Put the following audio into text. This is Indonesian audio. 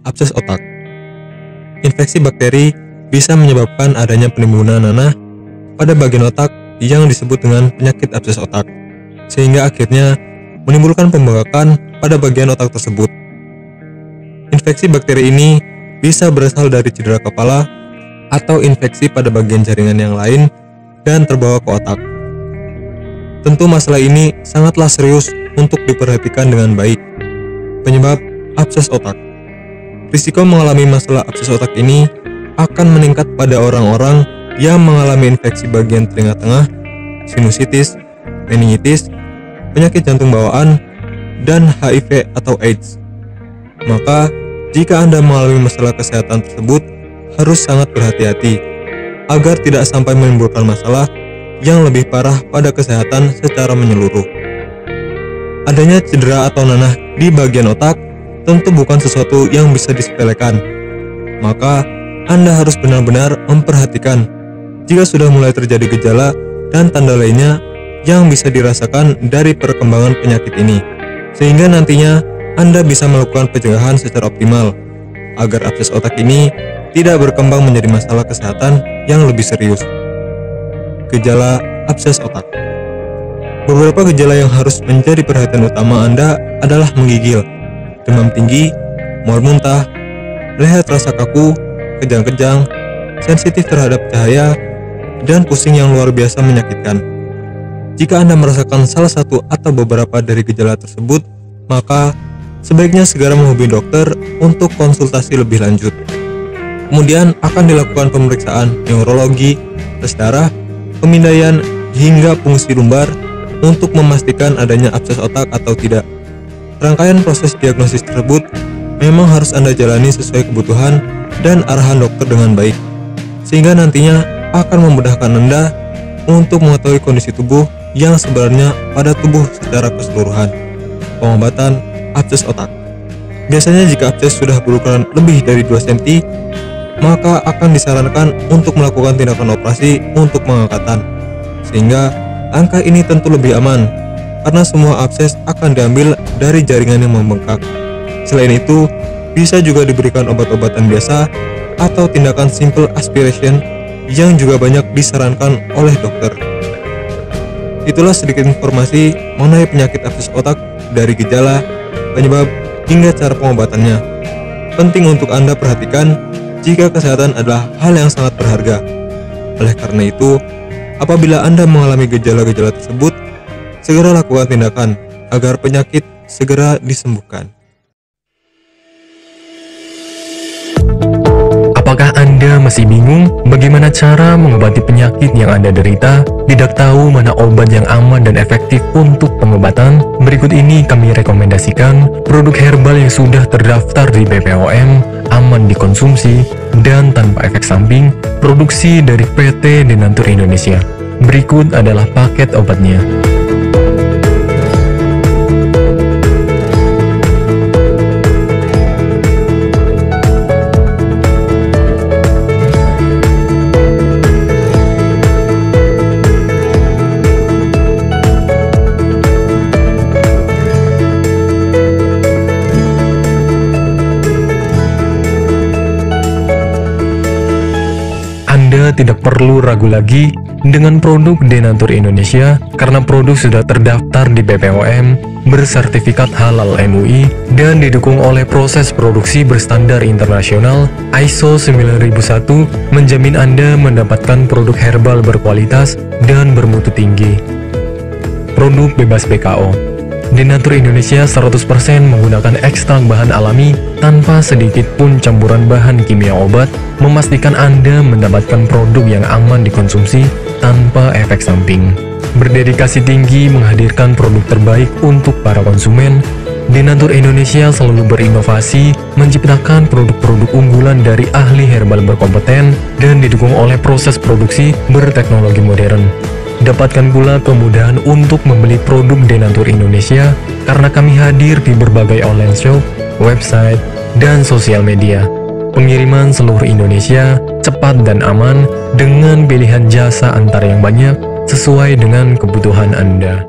abses otak. Infeksi bakteri bisa menyebabkan adanya penimbunan nanah pada bagian otak yang disebut dengan penyakit abses otak, sehingga akhirnya menimbulkan pembengkakan pada bagian otak tersebut. Infeksi bakteri ini bisa berasal dari cedera kepala atau infeksi pada bagian jaringan yang lain dan terbawa ke otak. Tentu masalah ini sangatlah serius untuk diperhatikan dengan baik. Penyebab abses otak. Risiko mengalami masalah abses otak ini akan meningkat pada orang-orang yang mengalami infeksi bagian telinga tengah, sinusitis, meningitis, penyakit jantung bawaan, dan HIV atau AIDS. Maka, jika Anda mengalami masalah kesehatan tersebut, harus sangat berhati-hati agar tidak sampai menimbulkan masalah yang lebih parah pada kesehatan secara menyeluruh. Adanya cedera atau nanah di bagian otak tentu bukan sesuatu yang bisa disepelekan. Maka, Anda harus benar-benar memperhatikan jika sudah mulai terjadi gejala dan tanda lainnya yang bisa dirasakan dari perkembangan penyakit ini, sehingga nantinya Anda bisa melakukan pencegahan secara optimal agar abses otak ini tidak berkembang menjadi masalah kesehatan yang lebih serius. Gejala abses otak. Beberapa gejala yang harus menjadi perhatian utama Anda adalah menggigil, demam tinggi, mual muntah, leher terasa kaku, kejang-kejang, sensitif terhadap cahaya, dan pusing yang luar biasa menyakitkan. Jika Anda merasakan salah satu atau beberapa dari gejala tersebut, maka sebaiknya segera menghubungi dokter untuk konsultasi lebih lanjut. Kemudian akan dilakukan pemeriksaan neurologi, tes darah, pemindaian, hingga fungsi lumbar untuk memastikan adanya abses otak atau tidak. Rangkaian proses diagnosis tersebut memang harus Anda jalani sesuai kebutuhan dan arahan dokter dengan baik, sehingga nantinya akan memudahkan Anda untuk mengetahui kondisi tubuh yang sebenarnya pada tubuh secara keseluruhan. Pengobatan abses otak. Biasanya jika abses sudah berukuran lebih dari 2 cm, maka akan disarankan untuk melakukan tindakan operasi untuk pengangkatan, sehingga angka ini tentu lebih aman karena semua abses akan diambil dari jaringan yang membengkak. Selain itu, bisa juga diberikan obat-obatan biasa atau tindakan simple aspiration yang juga banyak disarankan oleh dokter. Itulah sedikit informasi mengenai penyakit abses otak dari gejala, penyebab, hingga cara pengobatannya. Penting untuk Anda perhatikan jika kesehatan adalah hal yang sangat berharga. Oleh karena itu, apabila Anda mengalami gejala-gejala tersebut, segera lakukan tindakan agar penyakit segera disembuhkan. Apakah Anda masih bingung bagaimana cara mengobati penyakit yang Anda derita? Tidak tahu mana obat yang aman dan efektif untuk pengobatan? Berikut ini kami rekomendasikan produk herbal yang sudah terdaftar di BPOM, aman dikonsumsi, dan tanpa efek samping, produksi dari PT Denatur Indonesia. Berikut adalah paket obatnya. Anda tidak perlu ragu lagi dengan produk Denatur Indonesia karena produk sudah terdaftar di BPOM, bersertifikat halal MUI, dan didukung oleh proses produksi berstandar internasional ISO 9001, menjamin Anda mendapatkan produk herbal berkualitas dan bermutu tinggi. Produk bebas BKO. Denatur Indonesia 100% menggunakan ekstrak bahan alami tanpa sedikit pun campuran bahan kimia obat, memastikan Anda mendapatkan produk yang aman dikonsumsi tanpa efek samping. Berdedikasi tinggi menghadirkan produk terbaik untuk para konsumen, Denatur Indonesia selalu berinovasi, menciptakan produk-produk unggulan dari ahli herbal berkompeten dan didukung oleh proses produksi berteknologi modern. Dapatkan pula kemudahan untuk membeli produk Denatur Indonesia karena kami hadir di berbagai online shop, website, dan sosial media. Pengiriman seluruh Indonesia cepat dan aman dengan pilihan jasa antar yang banyak sesuai dengan kebutuhan Anda.